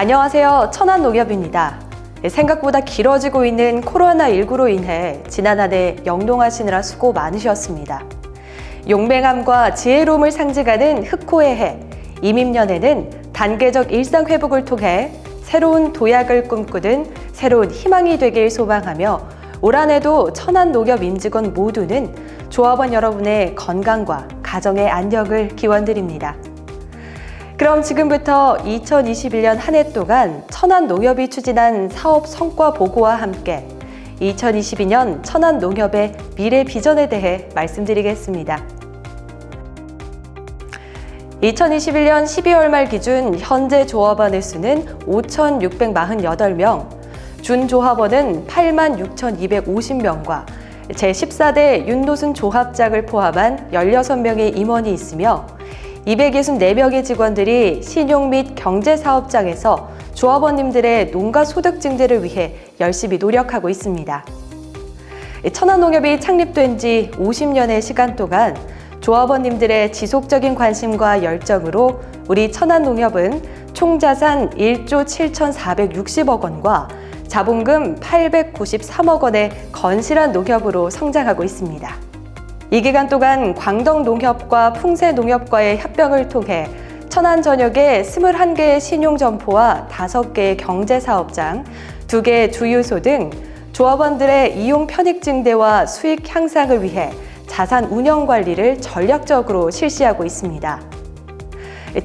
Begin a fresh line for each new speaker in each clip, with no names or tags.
안녕하세요. 천안농협입니다. 생각보다 길어지고 있는 코로나19로 인해 지난 한 해 영농하시느라 수고 많으셨습니다. 용맹함과 지혜로움을 상징하는 흑호의 해, 이민년에는 단계적 일상 회복을 통해 새로운 도약을 꿈꾸는 새로운 희망이 되길 소망하며 올 한 해도 천안농협 임직원 모두는 조합원 여러분의 건강과 가정의 안녕을 기원드립니다. 그럼 지금부터 2021년 한 해 동안 천안농협이 추진한 사업 성과 보고와 함께 2022년 천안농협의 미래 비전에 대해 말씀드리겠습니다. 2021년 12월 말 기준 현재 조합원의 수는 5,648명, 준조합원은 86,250명과 제14대 윤노순 조합장을 포함한 16명의 임원이 있으며 264명의 직원들이 신용 및 경제사업장에서 조합원님들의 농가 소득 증대를 위해 열심히 노력하고 있습니다. 천안농협이 창립된 지 50년의 시간 동안 조합원님들의 지속적인 관심과 열정으로 우리 천안농협은 총 자산 1조 7,460억 원과 자본금 893억 원의 건실한 농협으로 성장하고 있습니다. 이 기간 동안 광덕농협과 풍세농협과의 협병을 통해 천안 전역에 21개의 신용점포와 5개의 경제사업장, 2개의 주유소 등 조합원들의 이용 편익 증대와 수익 향상을 위해 자산 운영 관리를 전략적으로 실시하고 있습니다.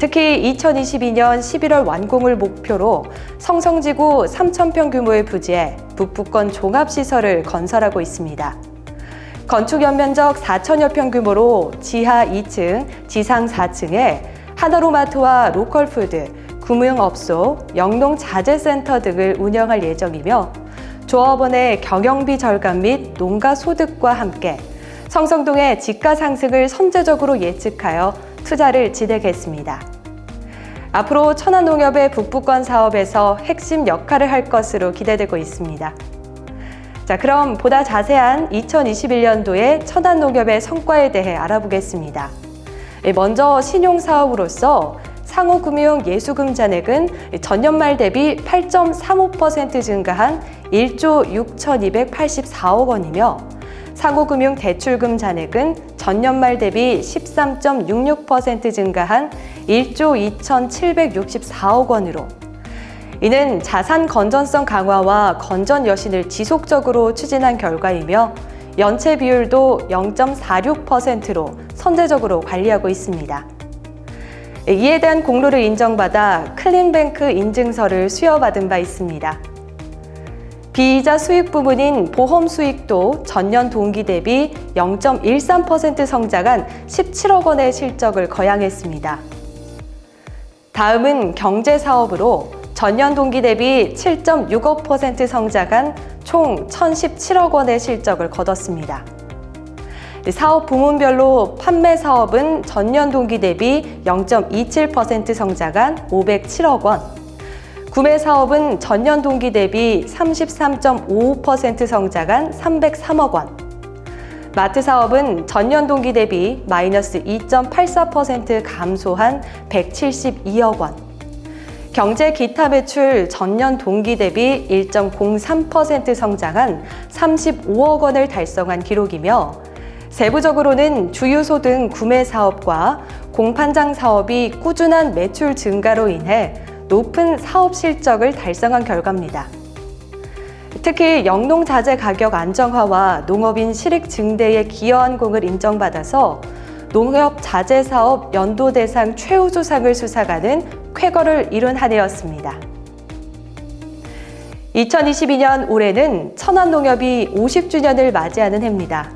특히 2022년 11월 완공을 목표로 성성지구 3,000평 규모의 부지에 북부권 종합시설을 건설하고 있습니다. 건축 연면적 4,000여 평 규모로 지하 2층, 지상 4층에 하나로마트와 로컬푸드, 금융업소, 영농자재센터 등을 운영할 예정이며 조합원의 경영비 절감 및 농가 소득과 함께 성성동의 집가 상승을 선제적으로 예측하여 투자를 진행했습니다. 앞으로 천안농협의 북부권 사업에서 핵심 역할을 할 것으로 기대되고 있습니다. 자, 그럼 보다 자세한 2021년도의 천안농협의 성과에 대해 알아보겠습니다. 먼저 신용사업으로서 상호금융 예수금 잔액은 전년 말 대비 8.35% 증가한 1조 6,284억 원이며 상호금융 대출금 잔액은 전년 말 대비 13.66% 증가한 1조 2,764억 원으로 이는 자산 건전성 강화와 건전 여신을 지속적으로 추진한 결과이며 연체 비율도 0.46%로 선제적으로 관리하고 있습니다. 이에 대한 공로를 인정받아 클린뱅크 인증서를 수여받은 바 있습니다. 비이자 수익 부문인 보험 수익도 전년 동기 대비 0.13% 성장한 17억 원의 실적을 거양했습니다. 다음은 경제사업으로 전년 동기 대비 7.65% 성장한 총 1,017억 원의 실적을 거뒀습니다. 사업 부문별로 판매 사업은 전년 동기 대비 0.27% 성장한 507억 원, 구매 사업은 전년 동기 대비 33.55% 성장한 303억 원, 마트 사업은 전년 동기 대비 마이너스 2.84% 감소한 172억 원, 경제 기타 매출 전년 동기 대비 1.03% 성장한 35억 원을 달성한 기록이며 세부적으로는 주유소 등 구매 사업과 공판장 사업이 꾸준한 매출 증가로 인해 높은 사업 실적을 달성한 결과입니다. 특히 영농자재 가격 안정화와 농업인 실익 증대에 기여한 공을 인정받아서 농협 자재 사업 연도 대상 최우수상을 수상하는 쾌거를 이룬 한 해였습니다. 2022년 올해는 천안농협이 50주년을 맞이하는 해입니다.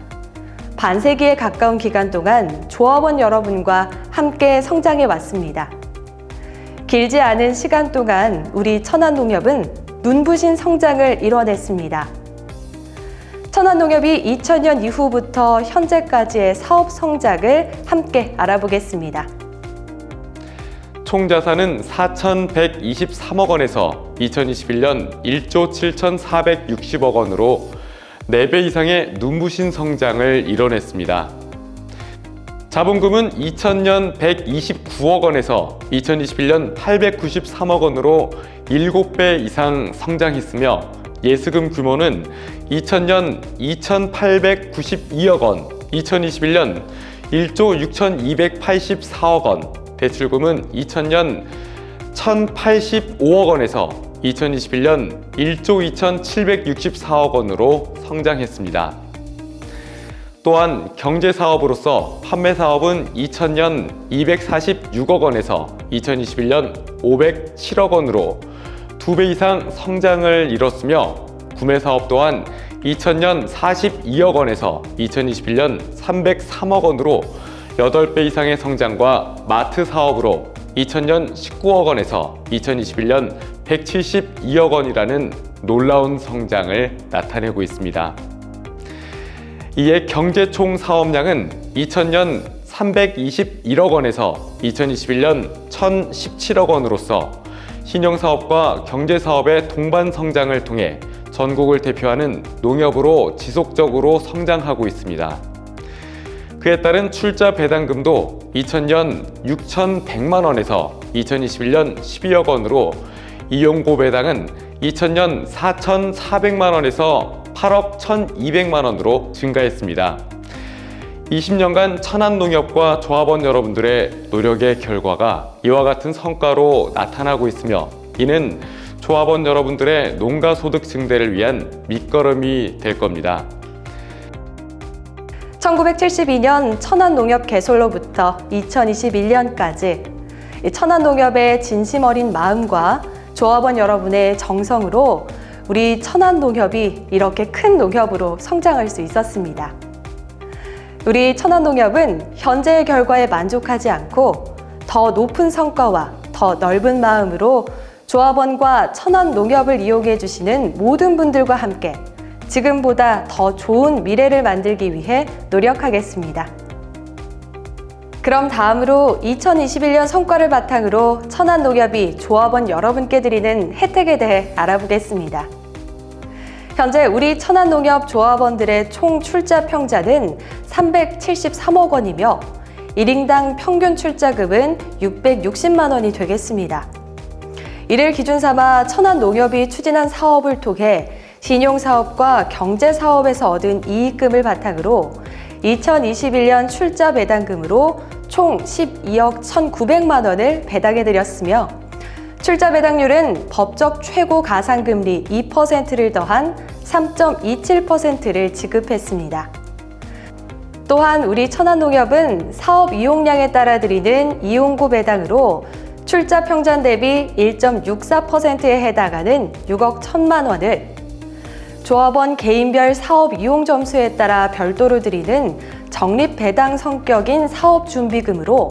반세기에 가까운 기간 동안 조합원 여러분과 함께 성장해 왔습니다. 길지 않은 시간 동안 우리 천안농협은 눈부신 성장을 이뤄냈습니다. 천안농협이 2000년 이후부터 현재까지의 사업 성장을 함께 알아보겠습니다.
총 자산은 4,123억 원에서 2021년 1조 7,460억 원으로 4배 이상의 눈부신 성장을 이뤄냈습니다. 자본금은 2000년 129억 원에서 2021년 893억 원으로 7배 이상 성장했으며 예수금 규모는 2000년 2892억 원, 2021년 1조 6284억 원, 대출금은 2000년 1085억 원에서 2021년 1조 2764억 원으로 성장했습니다. 또한 경제사업으로서 판매사업은 2000년 246억 원에서 2021년 507억 원으로 2배 이상 성장을 이뤘으며 구매사업 또한 2000년 42억 원에서 2021년 303억 원으로 8배 이상의 성장과 마트 사업으로 2000년 19억 원에서 2021년 172억 원이라는 놀라운 성장을 나타내고 있습니다. 이에 경제 총 사업량은 2000년 321억 원에서 2021년 1017억 원으로서 신용사업과 경제사업의 동반 성장을 통해 전국을 대표하는 농협으로 지속적으로 성장하고 있습니다. 그에 따른 출자 배당금도 2000년 6,100만 원에서 2021년 12억 원으로 이용고 배당은 2000년 4,400만 원에서 8억 1,200만 원으로 증가했습니다. 20년간 천안농협과 조합원 여러분들의 노력의 결과가 이와 같은 성과로 나타나고 있으며 이는 조합원 여러분들의 농가 소득 증대를 위한 밑거름이 될 겁니다.
1972년 천안농협 개설로부터 2021년까지 천안농협의 진심 어린 마음과 조합원 여러분의 정성으로 우리 천안농협이 이렇게 큰 농협으로 성장할 수 있었습니다. 우리 천안농협은 현재의 결과에 만족하지 않고 더 높은 성과와 더 넓은 마음으로 조합원과 천안농협을 이용해 주시는 모든 분들과 함께 지금보다 더 좋은 미래를 만들기 위해 노력하겠습니다. 그럼 다음으로 2021년 성과를 바탕으로 천안농협이 조합원 여러분께 드리는 혜택에 대해 알아보겠습니다. 현재 우리 천안농협 조합원들의 총 출자 평자는 373억 원이며 1인당 평균 출자금은 660만 원이 되겠습니다. 이를 기준 삼아 천안농협이 추진한 사업을 통해 신용사업과 경제사업에서 얻은 이익금을 바탕으로 2021년 출자 배당금으로 총 12억 1,900만 원을 배당해드렸으며 출자 배당률은 법적 최고 가산금리 2%를 더한 3.27%를 지급했습니다. 또한 우리 천안농협은 사업 이용량에 따라 드리는 이용고 배당으로 출자 평전 대비 1.64%에 해당하는 6억 1,000만 원을 조합원 개인별 사업 이용 점수에 따라 별도로 드리는 적립 배당 성격인 사업 준비금으로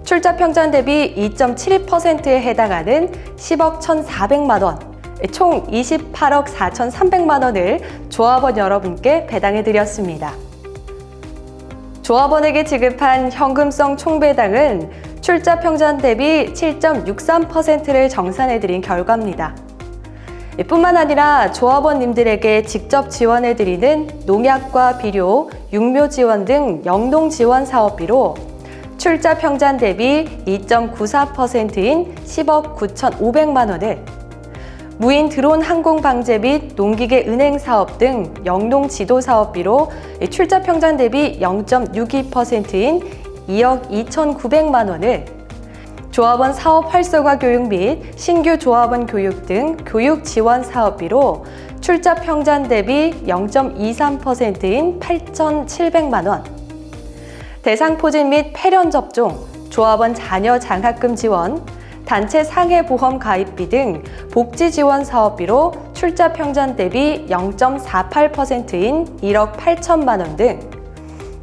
출자 평전 대비 2.72%에 해당하는 10억 1,400만 원, 총 28억 4,300만 원을 조합원 여러분께 배당해 드렸습니다. 조합원에게 지급한 현금성 총배당은 출자 평전 대비 7.63%를 정산해 드린 결과입니다. 뿐만 아니라 조합원님들에게 직접 지원해 드리는 농약과 비료, 육묘 지원 등 영농 지원 사업비로 출자 평전 대비 2.94%인 10억 9,500만 원을 무인 드론 항공 방제 및 농기계 은행 사업 등 영농 지도 사업비로 출자 평전 대비 0.62%인 2억 2,900만 원을 조합원 사업 활성화 교육 및 신규 조합원 교육 등 교육 지원 사업비로 출자 평전 대비 0.23%인 8,700만 원, 대상 포진 및 폐련 접종, 조합원 자녀 장학금 지원, 단체 상해 보험 가입비 등 복지 지원 사업비로 출자 평전 대비 0.48%인 1억 8천만 원 등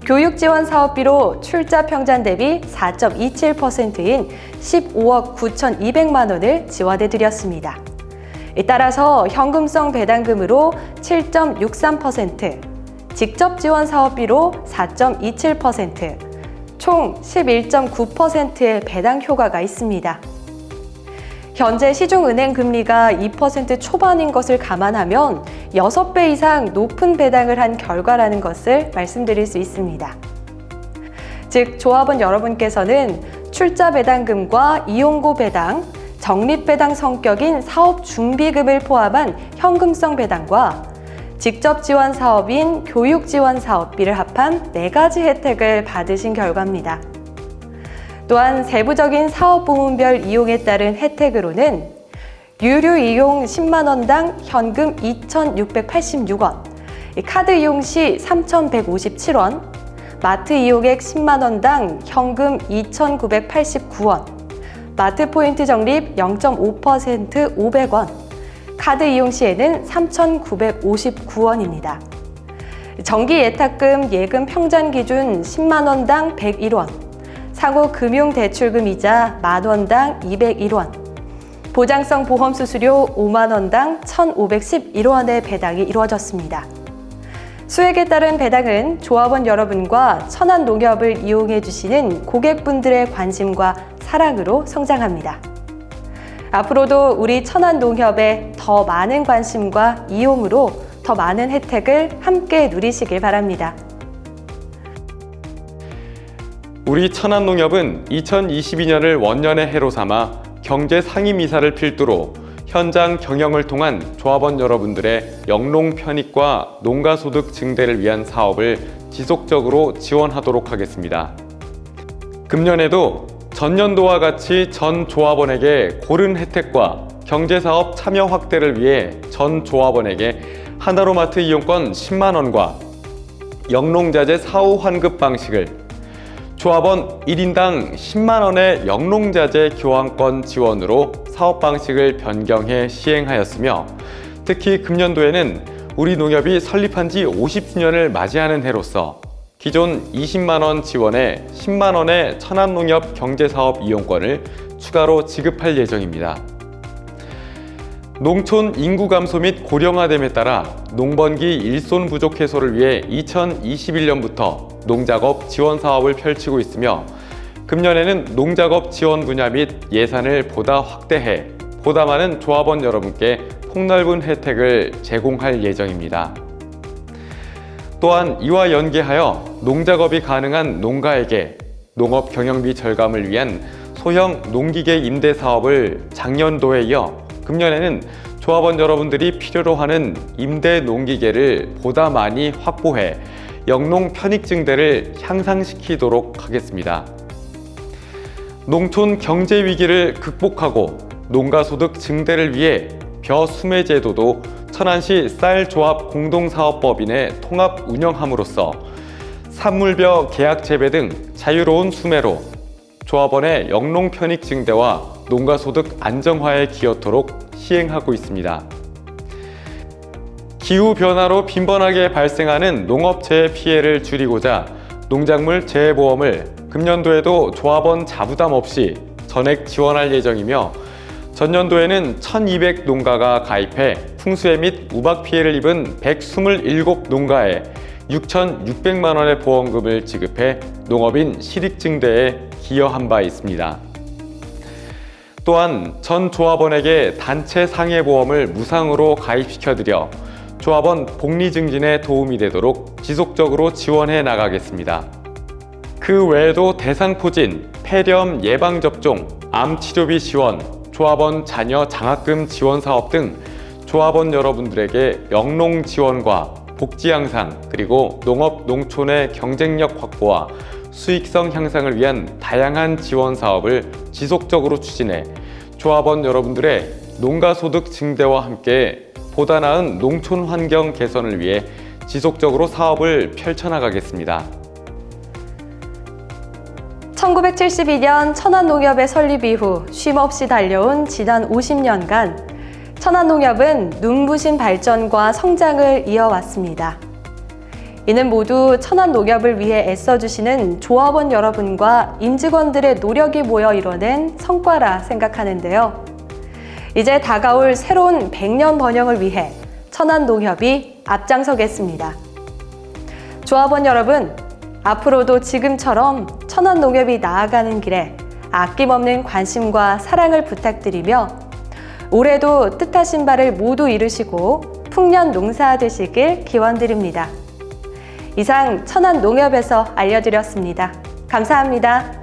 교육 지원 사업비로 출자 평전 대비 4.27%인 15억 9,200만 원을 지원해 드렸습니다. 따라서 현금성 배당금으로 7.63%, 직접 지원 사업비로 4.27%, 총 11.9%의 배당 효과가 있습니다. 현재 시중은행 금리가 2% 초반인 것을 감안하면 6배 이상 높은 배당을 한 결과라는 것을 말씀드릴 수 있습니다. 즉 조합원 여러분께서는 출자 배당금과 이용고 배당, 적립 배당 성격인 사업 준비금을 포함한 현금성 배당과 직접 지원 사업인 교육 지원 사업비를 합한 4가지 혜택을 받으신 결과입니다. 또한 세부적인 사업 부문별 이용에 따른 혜택으로는 유류 이용 10만 원당 현금 2,686원, 카드 이용 시 3,157원, 마트 이용액 10만 원당 현금 2,989원, 마트 포인트 적립 0.5% 500원, 카드 이용 시에는 3,959원입니다. 정기 예탁금 예금 평전 기준 10만 원당 101원, 상호 금융대출금 이자 만 원당 201원, 보장성 보험 수수료 5만 원당 1,511원의 배당이 이루어졌습니다. 수액에 따른 배당은 조합원 여러분과 천안농협을 이용해 주시는 고객분들의 관심과 사랑으로 성장합니다. 앞으로도 우리 천안농협의 더 많은 관심과 이용으로 더 많은 혜택을 함께 누리시길 바랍니다.
우리 천안농협은 2022년을 원년의 해로 삼아 경제 상임이사를 필두로 현장 경영을 통한 조합원 여러분들의 영농 편익과 농가소득 증대를 위한 사업을 지속적으로 지원하도록 하겠습니다. 금년에도 전년도와 같이 전 조합원에게 고른 혜택과 경제사업 참여 확대를 위해 전 조합원에게 하나로마트 이용권 10만 원과 영농자재 사후 환급 방식을, 조합원 1인당 10만 원의 영농자재 교환권 지원으로 사업 방식을 변경해 시행하였으며, 특히 금년도에는 우리 농협이 설립한 지 50주년을 맞이하는 해로서 기존 20만 원 지원에 10만 원의 천안농협 경제사업 이용권을 추가로 지급할 예정입니다. 농촌 인구 감소 및 고령화됨에 따라 농번기 일손 부족 해소를 위해 2021년부터 농작업 지원 사업을 펼치고 있으며, 금년에는 농작업 지원 분야 및 예산을 보다 확대해 보다 많은 조합원 여러분께 폭넓은 혜택을 제공할 예정입니다. 또한 이와 연계하여 농작업이 가능한 농가에게 농업 경영비 절감을 위한 소형 농기계 임대 사업을 작년도에 이어 금년에는 조합원 여러분들이 필요로 하는 임대 농기계를 보다 많이 확보해 영농 편익 증대를 향상시키도록 하겠습니다. 농촌 경제 위기를 극복하고 농가 소득 증대를 위해 벼수매 제도도 천안시 쌀조합 공동사업법인의 통합 운영함으로써 산물벼 계약 재배 등 자유로운 수매로 조합원의 영농 편익 증대와 농가 소득 안정화에 기여토록 시행하고 있습니다. 기후 변화로 빈번하게 발생하는 농업재해 피해를 줄이고자 농작물 재해보험을 금년도에도 조합원 자부담 없이 전액 지원할 예정이며, 전년도에는 1,200 농가가 가입해 풍수해 및 우박 피해를 입은 127 농가에 6,600만 원의 보험금을 지급해 농업인 실익 증대에 기여한 바 있습니다. 또한 전 조합원에게 단체 상해보험을 무상으로 가입시켜드려 조합원 복리 증진에 도움이 되도록 지속적으로 지원해 나가겠습니다. 그 외에도 대상포진, 폐렴 예방접종, 암치료비 지원, 조합원 자녀 장학금 지원 사업 등 조합원 여러분들에게 영농 지원과 복지 향상, 그리고 농업 농촌의 경쟁력 확보와 수익성 향상을 위한 다양한 지원 사업을 지속적으로 추진해 조합원 여러분들의 농가 소득 증대와 함께 보다 나은 농촌 환경 개선을 위해 지속적으로 사업을 펼쳐나가겠습니다.
1972년 천안농협의 설립 이후 쉼없이 달려온 지난 50년간 천안농협은 눈부신 발전과 성장을 이어왔습니다. 이는 모두 천안농협을 위해 애써주시는 조합원 여러분과 임직원들의 노력이 모여 이뤄낸 성과라 생각하는데요. 이제 다가올 새로운 100년 번영을 위해 천안농협이 앞장서겠습니다. 조합원 여러분, 앞으로도 지금처럼 천안농협이 나아가는 길에 아낌없는 관심과 사랑을 부탁드리며 올해도 뜻하신 바를 모두 이루시고 풍년 농사 되시길 기원드립니다. 이상 천안농협에서 알려드렸습니다. 감사합니다.